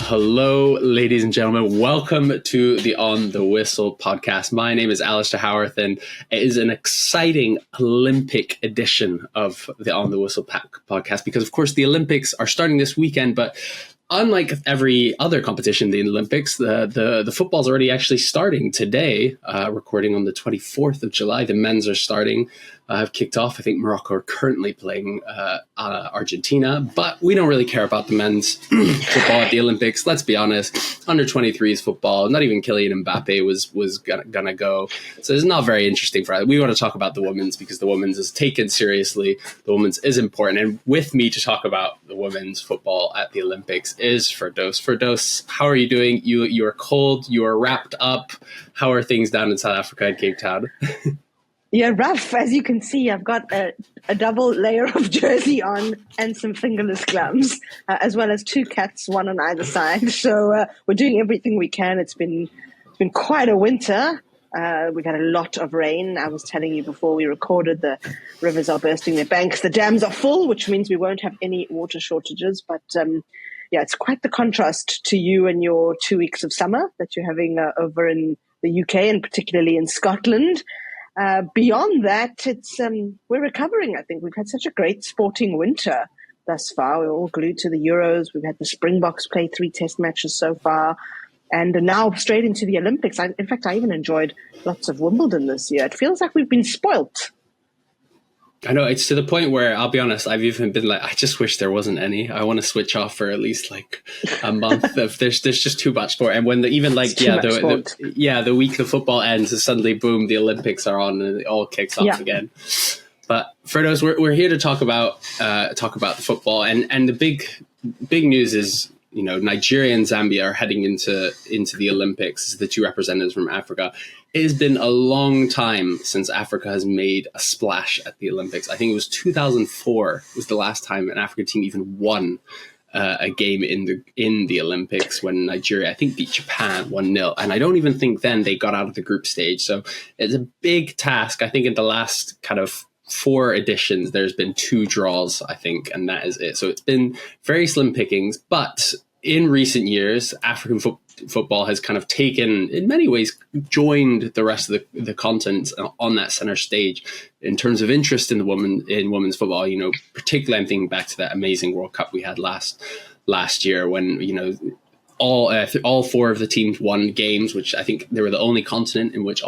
hello, ladies and gentlemen. Welcome to the On the Whistle podcast. My name is Alasdair Howorth, and it is an exciting Olympic edition of the On the Whistle podcast because, of course, the Olympics are starting this weekend, but unlike every other competition in the Olympics, the football's already actually starting today, recording on the 24th of July. The men's are starting, have kicked off. I think Morocco are currently playing Argentina, but we don't really care about the men's football at the Olympics. Let's be honest, under 23s football, not even Kylian Mbappe was gonna go. So it's not very interesting for us. We want to talk about the women's because the women's is taken seriously. The women's is important. And with me to talk about the women's football at the Olympics is Firdose. Firdose, how are you doing? You are cold, you are wrapped up. How are things down in South Africa and Cape Town? Yeah, rough. As you can see, I've got a double layer of jersey on and some fingerless gloves, as well as two cats, one on either side. So we're doing everything we can. It's been quite a winter. We've had a lot of rain. I was telling you before we recorded, the rivers are bursting their banks. The dams are full, which means we won't have any water shortages. But yeah, it's quite the contrast to you and your 2 weeks of summer that you're having over in the UK and particularly in Scotland. Beyond that, it's we're recovering, I think. We've had such a great sporting winter thus far. We're all glued to the Euros. We've had the Springboks play 3 test matches so far. And now straight into the Olympics. In fact, I even enjoyed lots of Wimbledon this year. It feels like we've been spoilt. I know, it's to the point where, I'll be honest, I've even been like, I just wish there wasn't any. I want to switch off for at least like a month. There's just too much sport. And when the week the football ends, and suddenly, boom, the Olympics are on and it all kicks off again. But Firdose, we're here to talk about the football. And the big news is, you know, Nigeria and Zambia are heading into the Olympics, the two representatives from Africa. It has been a long time since Africa has made a splash at the Olympics. I think it was 2004 was the last time an African team even won a game in the Olympics, when Nigeria, I think, beat Japan 1-0. And I don't even think then they got out of the group stage. So it's a big task. I think in the last kind of 4 editions, there's been 2 draws, I think, and that is it. So it's been very slim pickings. But in recent years, African football has kind of taken, in many ways, joined the rest of the continent on that center stage in terms of interest in women's football. You know, particularly I'm thinking back to that amazing World Cup we had last year, when, you know, all 4 of the teams won games, which I think they were the only continent in which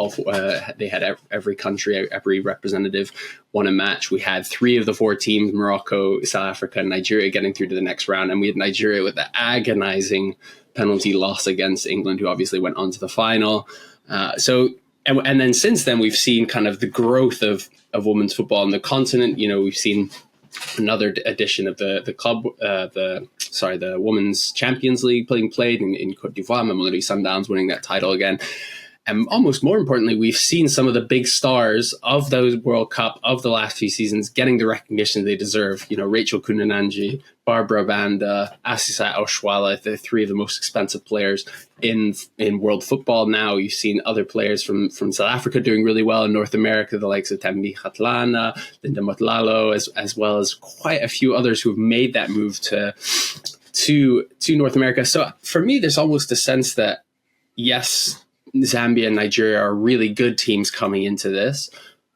they had every country, every representative won a match. We had 3 of the 4 teams, Morocco, South Africa, and Nigeria, getting through to the next round. And we had Nigeria with the agonizing penalty loss against England, who obviously went on to the final. And then since then, we've seen kind of the growth of women's football on the continent. You know, we've seen another edition of the Women's Champions League being played in Côte d'Ivoire, Mamelodi Sundowns winning that title again. And almost more importantly, we've seen some of the big stars of those World Cup of the last few seasons getting the recognition they deserve. You know, Rachel Kunananji, Barbara Banda, Asisat Oshoala, the 3 of the most expensive players in world football now. You've seen other players from South Africa doing really well in North America, the likes of Thembi Kgatlana, Linda Motlalo, as well as quite a few others who have made that move to North America. So for me, there's almost a sense that, yes, Zambia and Nigeria are really good teams coming into this,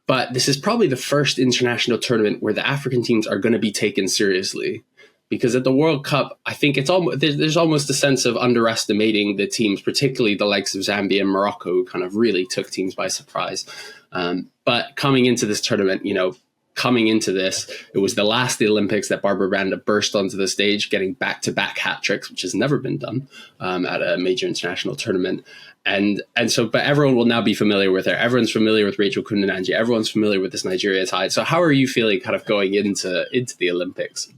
but this is probably the first international tournament where the African teams are going to be taken seriously. Because at the World Cup, I think there's almost a sense of underestimating the teams, particularly the likes of Zambia and Morocco, who kind of really took teams by surprise. But coming into this tournament, you know, it was the last of the Olympics that Barbara Banda burst onto the stage, getting back-to-back hat tricks, which has never been done at a major international tournament. And so, but everyone will now be familiar with her. Everyone's familiar with Rachel Kunananji. Everyone's familiar with this Nigeria side. So how are you feeling kind of going into the Olympics?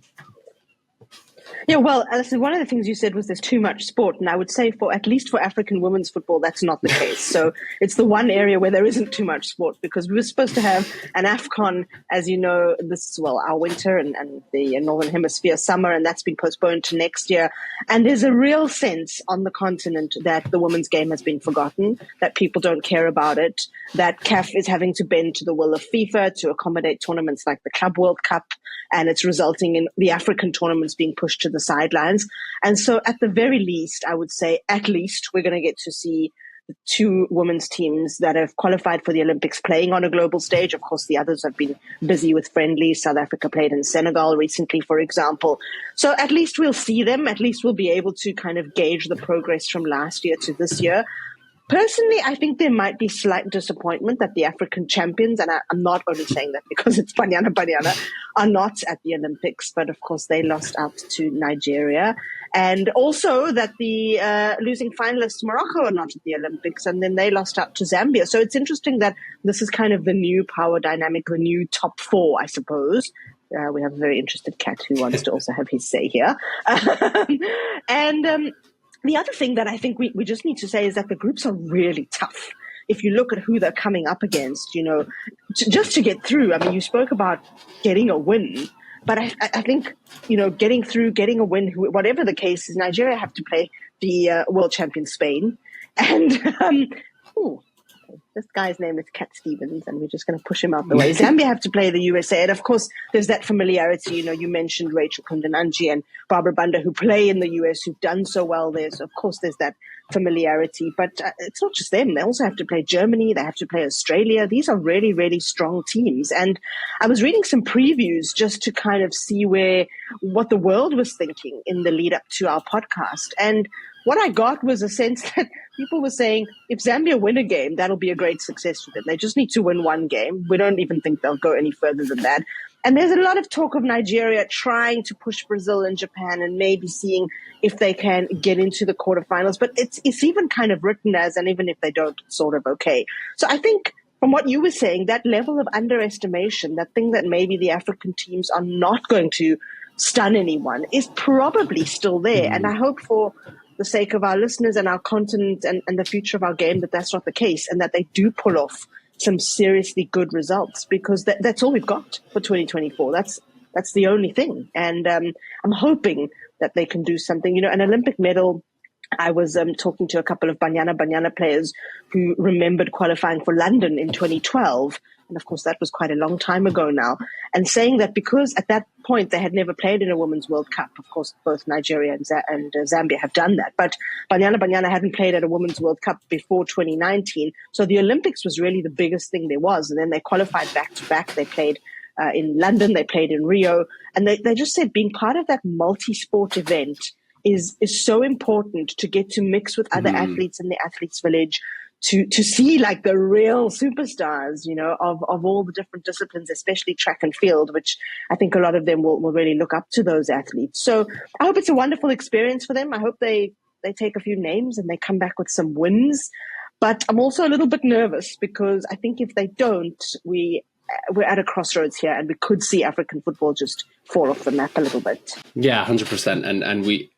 Yeah, well, Alison, one of the things you said was there's too much sport. And I would say at least for African women's football, that's not the case. So it's the one area where there isn't too much sport, because we were supposed to have an AFCON, as you know, our winter and the Northern Hemisphere summer, and that's been postponed to next year. And there's a real sense on the continent that the women's game has been forgotten, that people don't care about it, that CAF is having to bend to the will of FIFA to accommodate tournaments like the Club World Cup, and it's resulting in the African tournaments being pushed to the the sidelines. And so at the very least, I would say at least we're going to get to see the two women's teams that have qualified for the Olympics playing on a global stage. Of course, the others have been busy with friendlies. South Africa played in Senegal recently, for example. So at least we'll see them. At least we'll be able to kind of gauge the progress from last year to this year. Personally, I think there might be slight disappointment that the African champions, and I'm not only saying that because it's Banyana Banyana, are not at the Olympics, but of course they lost out to Nigeria. And also that the losing finalists Morocco are not at the Olympics, and then they lost out to Zambia. So it's interesting that this is kind of the new power dynamic, the new top four, I suppose. We have a very interested cat who wants to also have his say here. The other thing that I think we just need to say is that the groups are really tough. If you look at who they're coming up against, just to get through. I mean, you spoke about getting a win, but I think, getting through, getting a win, whatever the case is, Nigeria have to play the world champion Spain. And, this guy's name is Cat Stevens, and we're just going to push him out the way. Zambia have to play the USA. And, of course, there's that familiarity. You mentioned Rachel Kundananji and Barbara Banda, who play in the US, who've done so well there. So, of course, there's that familiarity. But it's not just them. They also have to play Germany. They have to play Australia. These are really, really strong teams. And I was reading some previews just to kind of see what the world was thinking in the lead up to our podcast. And what I got was a sense that people were saying, if Zambia win a game, that'll be a great success for them. They just need to win one game. We don't even think they'll go any further than that. And there's a lot of talk of Nigeria trying to push Brazil and Japan and maybe seeing if they can get into the quarterfinals. But it's even kind of written as, and even if they don't, it's sort of okay. So I think from what you were saying, that level of underestimation, that thing that maybe the African teams are not going to stun anyone, is probably still there. And I hope for the sake of our listeners and our continent and the future of our game that that's not the case, and that they do pull off some seriously good results, because that's all we've got for 2024. That's the only thing. And I'm hoping that they can do something. An Olympic medal. I was talking to a couple of Banyana players who remembered qualifying for London in 2012. And of course, that was quite a long time ago now. And saying that because at that point they had never played in a Women's World Cup. Of course, both Nigeria and Zambia have done that. But Banyana hadn't played at a Women's World Cup before 2019. So the Olympics was really the biggest thing there was. And then they qualified back to back. They played in London. They played in Rio. And they just said being part of that multi-sport event is so important, to get to mix with other athletes in the athletes village, to see like the real superstars, of all the different disciplines, especially track and field, which I think a lot of them will really look up to those athletes. So I hope it's a wonderful experience for them. I hope they take a few names and they come back with some wins. But I'm also a little bit nervous, because I think if they don't, we're at a crossroads here, and we could see African football just fall off the map a little bit. Yeah, 100%.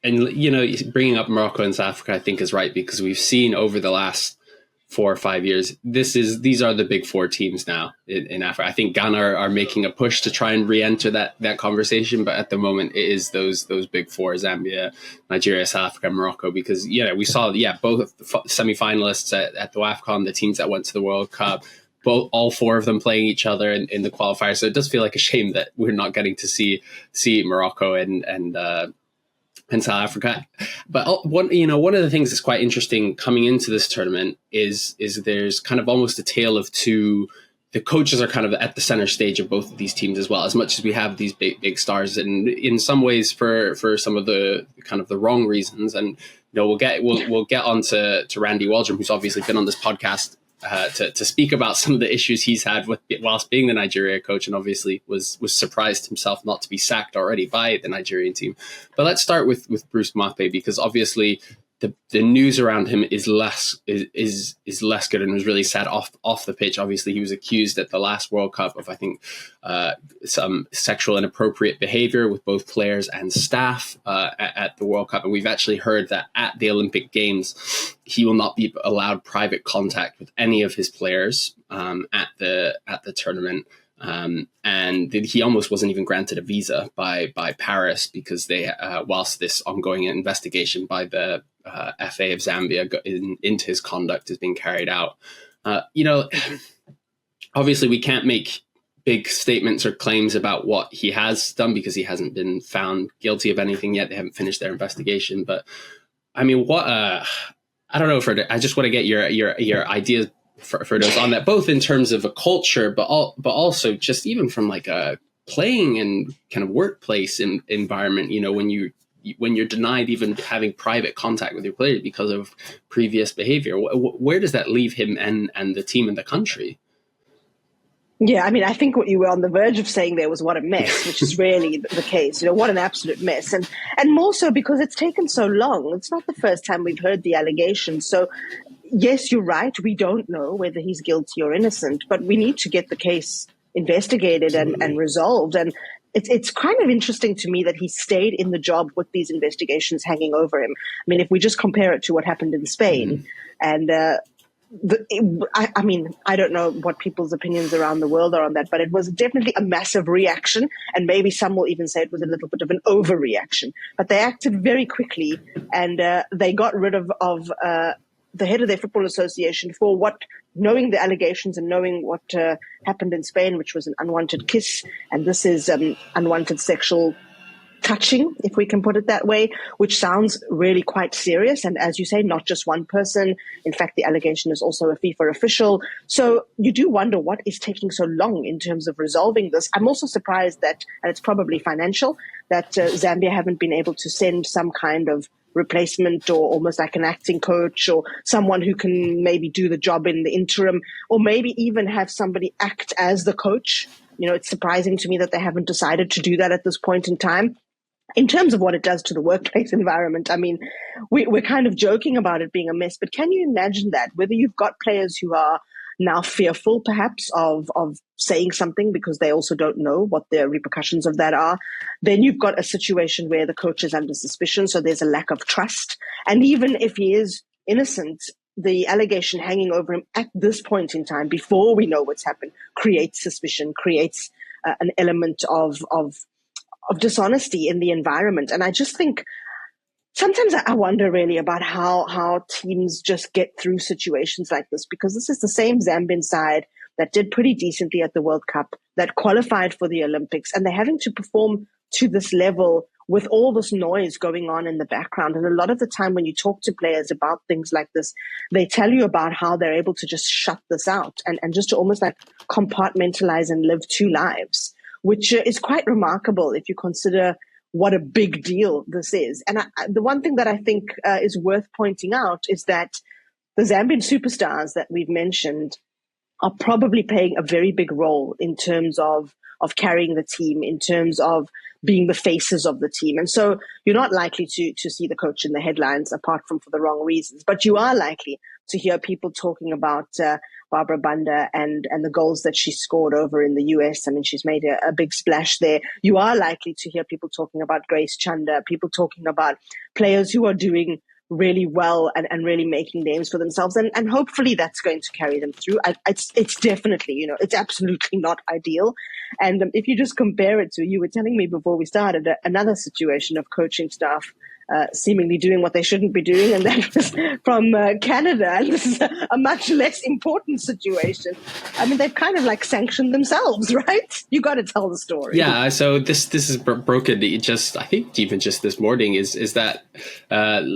And bringing up Morocco and South Africa, I think is right, because we've seen over the last 4 or 5 years, these are the big four teams now in Africa. I think Ghana are making a push to try and re-enter that conversation, but at the moment it is those big four: Zambia, Nigeria, South Africa, Morocco. Because we saw both semi-finalists at the AFCON, the teams that went to the World Cup, all four of them playing each other in the qualifiers. So it does feel like a shame that we're not getting to see Morocco and South Africa. But one of the things that's quite interesting coming into this tournament is there's kind of almost a tale of two. The coaches are kind of at the center stage of both of these teams as well, as much as we have these big stars, and in some ways for some of the kind of the wrong reasons. And we'll get on to Randy Waldrum, who's obviously been on this podcast to speak about some of the issues he's had whilst being the Nigeria coach, and obviously was surprised himself not to be sacked already by the Nigerian team. But let's start with Bruce Mwape, because obviously the news around him is less good, and was really sad off the pitch. Obviously, he was accused at the last World Cup of, I think, some sexual inappropriate behavior with both players and staff at the World Cup. And we've actually heard that at the Olympic Games, he will not be allowed private contact with any of his players at the tournament. And he almost wasn't even granted a visa by Paris, because they, whilst this ongoing investigation by the FA of Zambia into his conduct is being carried out. Obviously we can't make big statements or claims about what he has done, because he hasn't been found guilty of anything yet. They haven't finished their investigation. But I mean, I don't know, Firdose. I just want to get your ideas for those on that, both in terms of a culture, but also just even from like a playing and kind of workplace environment. You know, when you're denied even having private contact with your players because of previous behavior, where does that leave him and the team and the country? Yeah, I mean, I think what you were on the verge of saying there was what a mess, which is really the case. You know, what an absolute mess. And more so because it's taken so long. It's not the first time we've heard the allegations. So, yes, you're right. We don't know whether he's guilty or innocent, but we need to get the case investigated and resolved. And it's kind of interesting to me that he stayed in the job with these investigations hanging over him. I mean, if we just compare it to what happened in Spain and I mean, I don't know what people's opinions around the world are on that, but it was definitely a massive reaction, and maybe some will even say it was a little bit of an overreaction. But they acted very quickly, and they got rid of the head of their football association for knowing the allegations and knowing what happened in Spain, which was an unwanted kiss, and this is unwanted sexual touching, if we can put it that way, which sounds really quite serious. And as you say, not just one person. In fact, the allegation is also a FIFA official. So you do wonder what is taking so long in terms of resolving this. I'm also surprised that, and it's probably financial, that Zambia haven't been able to send some kind of replacement or almost like an acting coach or someone who can maybe do the job in the interim, or maybe even have somebody act as the coach. You know, it's surprising to me that they haven't decided to do that at this point in time. In terms of what it does to the workplace environment, I mean, we're kind of joking about it being a mess, but can you imagine that? Whether you've got players who are now fearful, perhaps, of saying something because they also don't know what the repercussions of that are, then you've got a situation where the coach is under suspicion, so there's a lack of trust. And even if he is innocent, the allegation hanging over him at this point in time, before we know what's happened, creates suspicion, creates an element of dishonesty in the environment. And I just think sometimes I wonder really about how teams just get through situations like this, because this is the same Zambian side that did pretty decently at the World Cup, that qualified for the Olympics, and they're having to perform to this level with all this noise going on in the background. And a lot of the time when you talk to players about things like this, they tell you about how they're able to just shut this out and just to almost like compartmentalize and live two lives, which is quite remarkable if you consider what a big deal this is. And the one thing that I think is worth pointing out is that the Zambian superstars that we've mentioned are probably playing a very big role in terms of carrying the team, in terms of being the faces of the team. And so you're not likely to see the coach in the headlines, apart from for the wrong reasons, but you are likely to hear people talking about Barbara Banda and the goals that she scored over in the US. I mean, she's made a big splash there. You are likely to hear people talking about Grace Chanda, people talking about players who are doing really well and really making names for themselves. And hopefully that's going to carry them through. It's definitely, you know, it's absolutely not ideal. And if you just compare it to, you were telling me before we started, another situation of coaching staff seemingly doing what they shouldn't be doing, and that was from Canada. And this is a much less important situation. I mean, they've kind of like sanctioned themselves, right? You got to tell the story. Yeah. So this is broken. Just I think even just this morning is that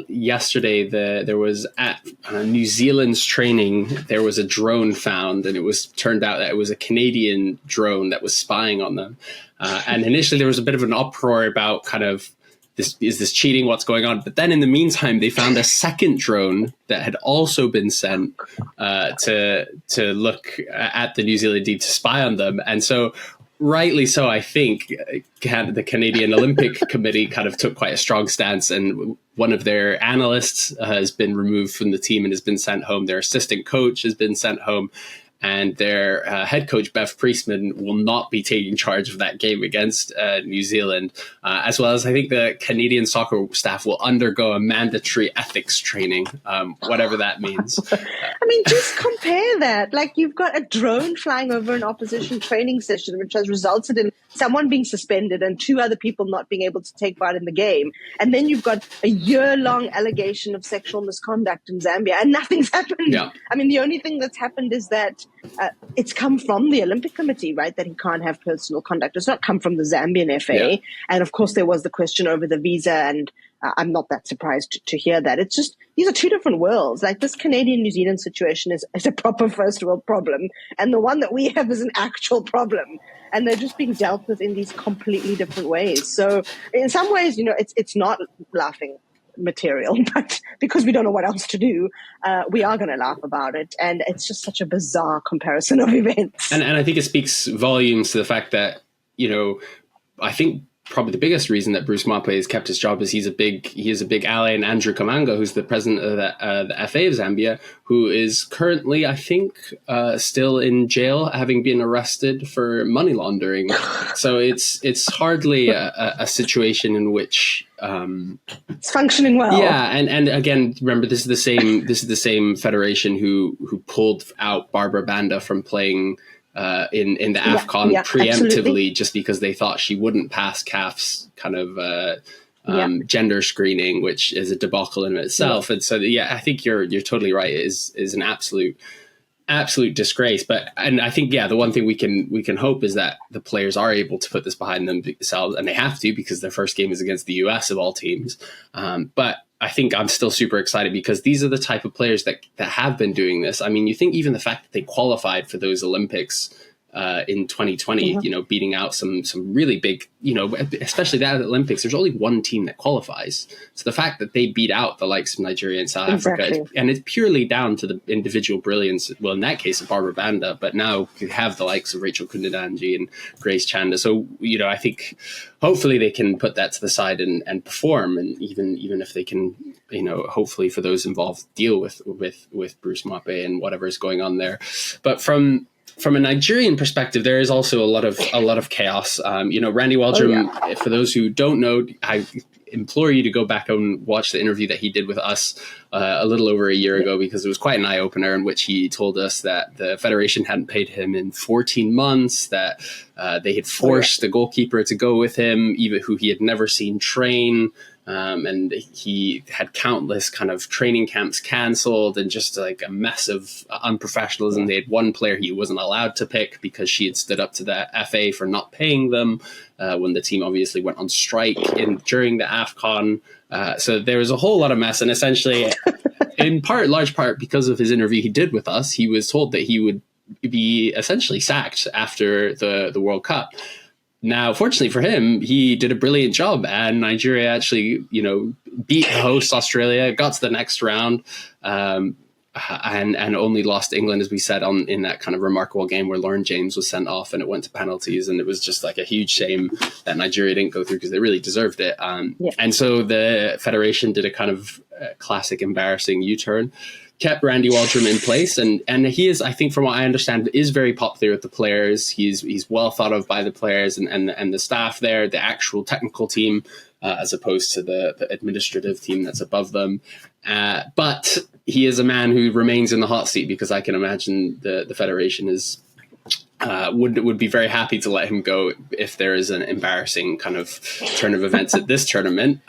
yesterday there was at New Zealand's training, there was a drone found, and it was turned out that it was a Canadian drone that was spying on them. And initially there was a bit of an uproar about kind of, is this cheating? What's going on? But then in the meantime, they found a second drone that had also been sent to look at the New Zealand team, to spy on them. And so rightly so, I think the Canadian Olympic Committee kind of took quite a strong stance, and one of their analysts has been removed from the team and has been sent home. Their assistant coach has been sent home. And their head coach, Bev Priestman, will not be taking charge of that game against New Zealand, as well as I think the Canadian soccer staff will undergo a mandatory ethics training, whatever that means. I mean, just compare that. Like, you've got a drone flying over an opposition training session, which has resulted in someone being suspended and two other people not being able to take part in the game. And then you've got a year-long allegation of sexual misconduct in Zambia, and nothing's happened. Yeah. I mean, the only thing that's happened is that it's come from the Olympic Committee, right, that he can't have personal conduct. It's not come from the Zambian FA. Yeah. And of course, there was the question over the visa, and I'm not that surprised to hear that. It's just, these are two different worlds. Like, this Canadian-New Zealand situation is a proper first world problem, and the one that we have is an actual problem. And they're just being dealt with in these completely different ways. So in some ways, it's not laughing material, but because we don't know what else to do, we are going to laugh about it. And it's just such a bizarre comparison of events. And I think it speaks volumes to the fact that, I think probably the biggest reason that Bruce Mwape has kept his job is he is a big ally in Andrew Kamanga, who's the president of the FA of Zambia, who is currently, I think, still in jail, having been arrested for money laundering. So it's hardly a situation in which it's functioning well. Yeah, and again, remember, this is the same federation who pulled out Barbara Banda from playing in the AFCON preemptively, absolutely, just because they thought she wouldn't pass CAF's kind of gender screening, which is a debacle in itself. And so, I think you're totally right. It is an absolute disgrace. And I think, the one thing we can hope is that the players are able to put this behind themselves, and they have to, because their first game is against the US of all teams. But I think I'm still super excited because these are the type of players that have been doing this. I mean, you think even the fact that they qualified for those Olympics in 2020, beating out some really big, especially that Olympics, there's only one team that qualifies. So the fact that they beat out the likes of Nigeria and South Africa, and it's purely down to the individual brilliance, well, in that case of Barbara Banda, but now you have the likes of Rachel Kundananji and Grace Chanda. So, I think hopefully they can put that to the side and perform. And even if they can, hopefully for those involved, deal with Bruce Mwape and whatever is going on there. But from a Nigerian perspective, there is also a lot of chaos. Randy Waldrum, for those who don't know, I implore you to go back and watch the interview that he did with us a little over a year ago, because it was quite an eye-opener, in which he told us that the federation hadn't paid him in 14 months, that they had forced the goalkeeper to go with him, even who he had never seen train. And he had countless kind of training camps cancelled, and just like a mess of unprofessionalism. They had one player he wasn't allowed to pick because she had stood up to the FA for not paying them when the team obviously went on strike during the AFCON. So there was a whole lot of mess, and essentially, large part because of his interview he did with us, he was told that he would be essentially sacked after the World Cup. Now, fortunately for him, he did a brilliant job, and Nigeria actually, beat the host Australia, got to the next round, and only lost England, as we said, in that kind of remarkable game where Lauren James was sent off and it went to penalties, and it was just like a huge shame that Nigeria didn't go through, because they really deserved it. And so the federation did a kind of classic embarrassing U-turn, kept Randy Waldrum in place, and he is, I think, from what I understand, is very popular with the players. He's well thought of by the players and the staff there, the actual technical team, as opposed to the administrative team that's above them. But he is a man who remains in the hot seat, because I can imagine the federation is would be very happy to let him go if there is an embarrassing kind of turn of events at this tournament.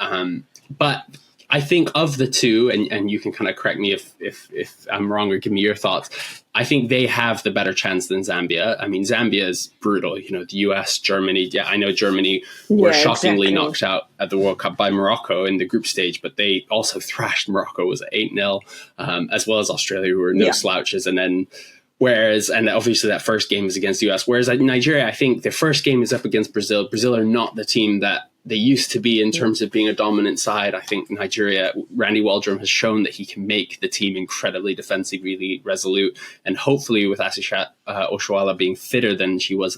But I think of the two, and you can kind of correct me if I'm wrong or give me your thoughts, I think they have the better chance than Zambia. I mean, Zambia is brutal. The US, Germany. Yeah, I know Germany were shockingly knocked out at the World Cup by Morocco in the group stage, but they also thrashed Morocco. It was 8-0, as well as Australia, who were no slouches. And then and obviously that first game is against the US. Whereas Nigeria, I think their first game is up against Brazil. Brazil are not the team that they used to be in terms of being a dominant side. I think Nigeria, Randy Waldrum has shown that he can make the team incredibly defensively resolute. And hopefully with Asishat Oshoala being fitter than she was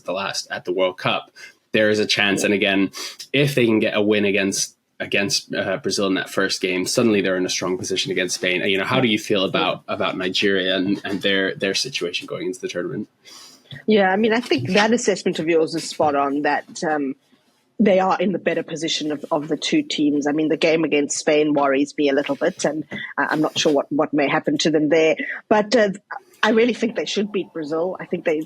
at the World Cup, there is a chance. And again, if they can get a win against Brazil in that first game, suddenly they're in a strong position against Spain. How do you feel about Nigeria and their situation going into the tournament? Yeah, I mean, I think that assessment of yours is spot on, that they are in the better position of the two teams. I mean, the game against Spain worries me a little bit, and I'm not sure what may happen to them there. But I really think they should beat Brazil. I think they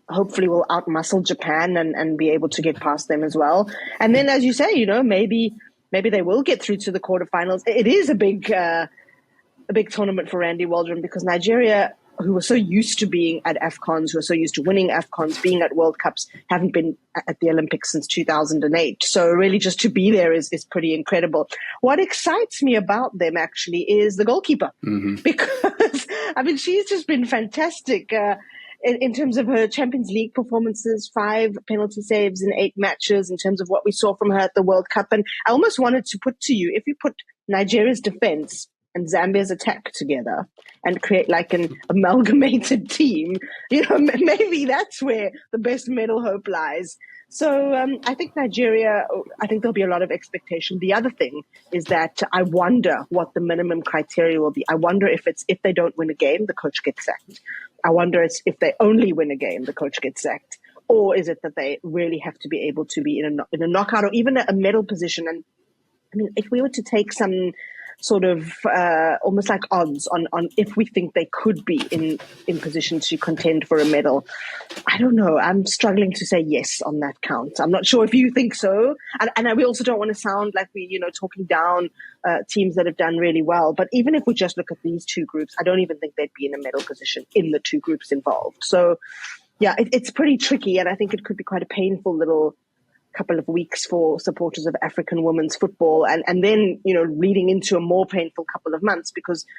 hopefully will outmuscle Japan and be able to get past them as well. And then, as you say, maybe they will get through to the quarterfinals. It is a big tournament for Randy Waldrum, because Nigeria who are so used to being at AFCONs, who are so used to winning AFCONs, being at World Cups, haven't been at the Olympics since 2008. So really just to be there is pretty incredible. What excites me about them actually is the goalkeeper, because, I mean, she's just been fantastic. In terms of her Champions League performances, 5 penalty saves in 8 matches, in terms of what we saw from her at the World Cup. And I almost wanted to put to you, if you put Nigeria's defense and Zambia's attack together and create like an amalgamated team, maybe that's where the best medal hope lies. So I think Nigeria, I think there'll be a lot of expectation. The other thing is that I wonder what the minimum criteria will be. I wonder if they don't win a game, the coach gets sacked. I wonder if they only win a game, the coach gets sacked. Or is it that they really have to be able to be in a knockout or even a medal position? And I mean, if we were to take some sort of almost like odds on if we think they could be in position to contend for a medal, I don't know. I'm struggling to say yes on that count. I'm not sure if you think so. And we also don't want to sound like we, talking down teams that have done really well. But even if we just look at these 2 groups, I don't even think they'd be in a medal position in the 2 groups involved. So, yeah, it's pretty tricky. And I think it could be quite a painful little couple of weeks for supporters of African women's football, and then leading into a more painful couple of months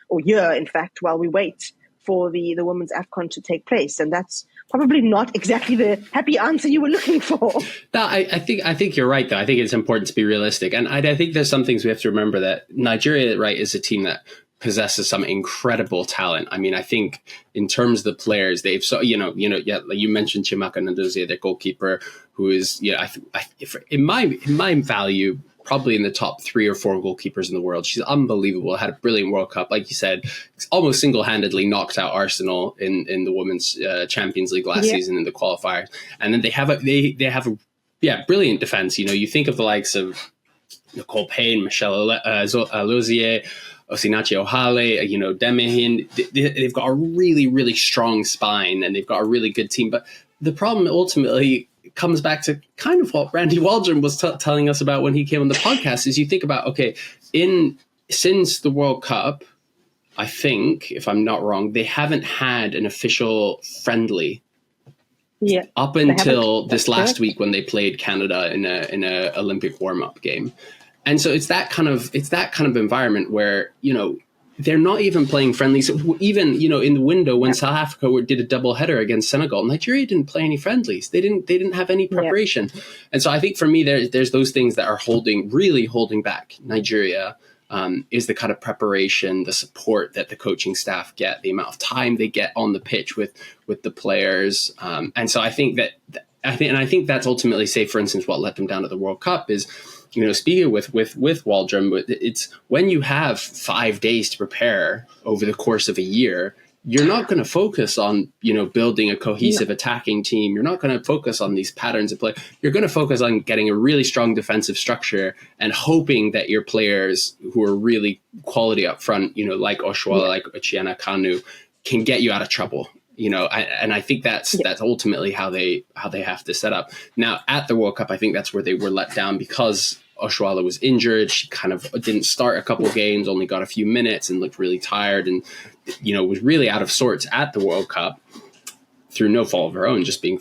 or year, in fact, while we wait for the women's AFCON to take place. And that's probably not exactly the happy answer you were looking for. No, I think you're right, though. I think it's important to be realistic, and I think there's some things we have to remember, that Nigeria, right, is a team that possesses some incredible talent. I mean, I think in terms of the players, they've like you mentioned Chiamaka Nnadozie, their goalkeeper, who is, in my value, probably in the top 3 or 4 goalkeepers in the world. She's unbelievable. Had a brilliant World Cup, like you said, almost single-handedly knocked out Arsenal in the women's Champions League last season in the qualifier. And then they have a brilliant defense. You think of the likes of Nicole Payne, Michelle Alozie, Osinachi Ohale, Demehin. They've got a really, really strong spine, and they've got a really good team. But the problem ultimately comes back to kind of what Randy Waldron was telling us about when he came on the podcast, is you think about, okay, since the World Cup, I think, if I'm not wrong, they haven't had an official friendly up until this last week when they played Canada in a Olympic warm-up game. And so it's that kind of environment where, they're not even playing friendlies. Even, in the window when South Africa did a double header against Senegal, Nigeria didn't play any friendlies. They didn't have any preparation. Yeah. And so I think for me, there's those things that are really holding back Nigeria, is the kind of preparation, the support that the coaching staff get, the amount of time they get on the pitch with the players. And so I think that's ultimately, say, for instance, what let them down at the World Cup is, speaking with Waldron, it's when you have 5 days to prepare over the course of a year, you're not going to focus on, building a cohesive attacking team. You're not going to focus on these patterns of play. You're going to focus on getting a really strong defensive structure and hoping that your players who are really quality up front, like Oshuala, like Chiamaka Nnadozie, can get you out of trouble. And I think that's ultimately how they have to set up. Now, at the World Cup, I think that's where they were let down because Oshuala was injured. She kind of didn't start a couple of games, only got a few minutes and looked really tired and, was really out of sorts at the World Cup through no fault of her own, just being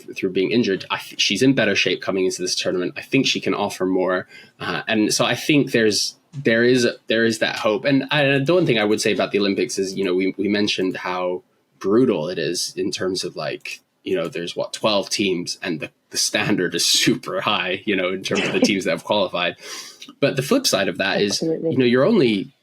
injured. She's in better shape coming into this tournament. I think she can offer more. And so I think there is that hope. And the one thing I would say about the Olympics is, we mentioned how brutal it is in terms of there's 12 teams and the standard is super high, in terms of the teams that have qualified. But the flip side of that is, you're only,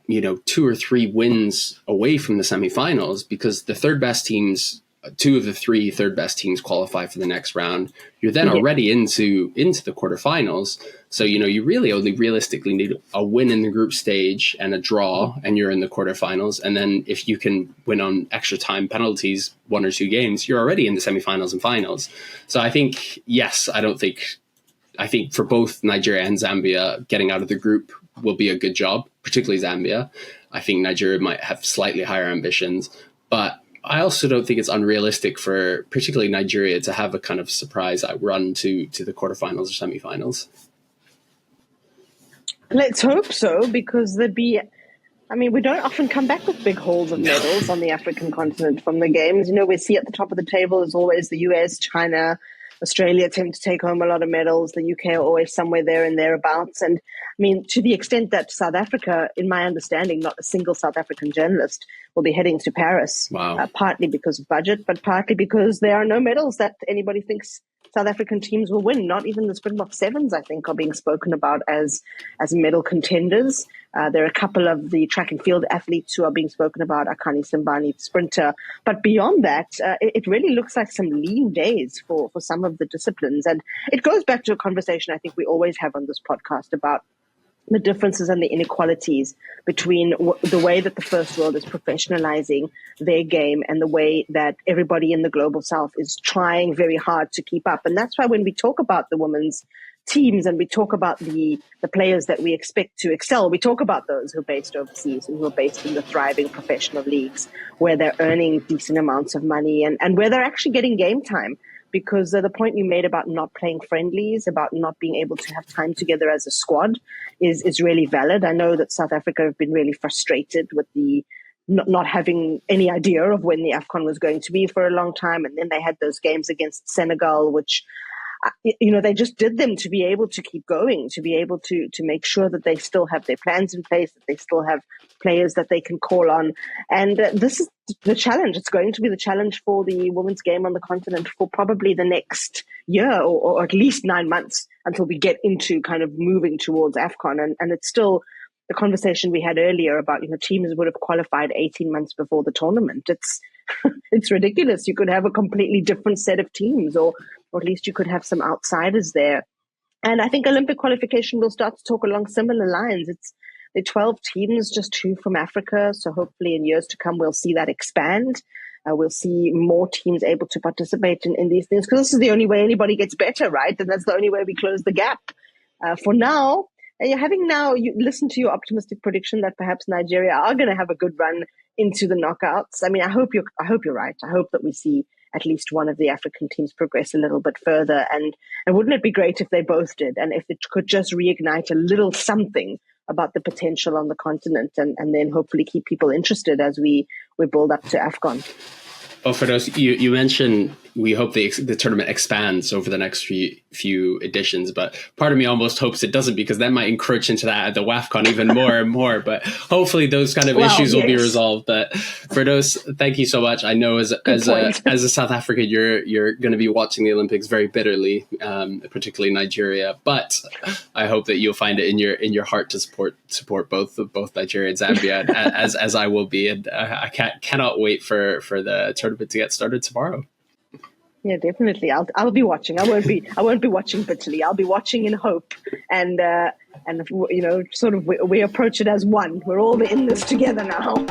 2 or 3 wins away from the semifinals because the third best teams, 2 of the 3 third best teams qualify for the next round. You're then already into the quarterfinals. So, you really only realistically need a win in the group stage and a draw, and you're in the quarterfinals. And then if you can win on extra time penalties, 1 or 2 games, you're already in the semifinals and finals. So I think, I think for both Nigeria and Zambia, getting out of the group will be a good job, particularly Zambia. I think Nigeria might have slightly higher ambitions, but I also don't think it's unrealistic for particularly Nigeria to have a kind of surprise run to the quarterfinals or semifinals. Let's hope so, because there'd be I mean, we don't often come back with big hauls of medals on the African continent from the games. We see at the top of the table is always the US, China, Australia tend to take home a lot of medals. The UK are always somewhere there and thereabouts. And I mean, to the extent that South Africa, in my understanding, not a single South African journalist will be heading to Paris, partly because of budget, but partly because there are no medals that anybody thinks South African teams will win. Not even the Springbok Sevens, I think, are being spoken about as medal contenders. There are a couple of the track and field athletes who are being spoken about, Akani Simbani, sprinter. But beyond that, it really looks like some lean days for some of the disciplines. And it goes back to a conversation I think we always have on this podcast about the differences and the inequalities between the way that the first world is professionalizing their game and the way that everybody in the global south is trying very hard to keep up. And that's why when we talk about the women's teams and we talk about the players that we expect to excel, we talk about those who are based overseas and who are based in the thriving professional leagues where they're earning decent amounts of money and where they're actually getting game time. Because the point you made about not playing friendlies, about not being able to have time together as a squad is really valid. I know that South Africa have been really frustrated with the not having any idea of when the AFCON was going to be for a long time. And then they had those games against Senegal, which, they just did them to be able to keep going, to be able to make sure that they still have their plans in place, that they still have players that they can call on. And this is the challenge. It's going to be the challenge for the women's game on the continent for probably the next year or at least 9 months until we get into kind of moving towards AFCON. And it's still the conversation we had earlier about, teams would have qualified 18 months before the tournament. It's ridiculous. You could have a completely different set of teams or at least you could have some outsiders there. And I think Olympic qualification will start to talk along similar lines. The 12 teams, just 2 from Africa. So hopefully in years to come, we'll see that expand. We'll see more teams able to participate in these things because this is the only way anybody gets better, right? And that's the only way we close the gap. For now, you listen to your optimistic prediction that perhaps Nigeria are going to have a good run into the knockouts. I mean, I hope you're right. I hope that we see at least one of the African teams progress a little bit further. And wouldn't it be great if they both did? And if it could just reignite a little something about the potential on the continent and then hopefully keep people interested as we build up to AFCON. Oh, Firdose, you mentioned we hope the tournament expands over the next few editions, but part of me almost hopes it doesn't because that might encroach into that at the WAFCON even more and more. But hopefully those kind of issues will be resolved. But Firdose, thank you so much. I know as a South African, you're going to be watching the Olympics very bitterly, particularly Nigeria. But I hope that you'll find it in your heart to support both Nigeria and Zambia, as I will be, and I cannot wait for the tournament to get started tomorrow. Yeah, definitely. I'll be watching. I won't be watching bitterly. I'll be watching in hope, and sort of we approach it as one. We're all in this together now.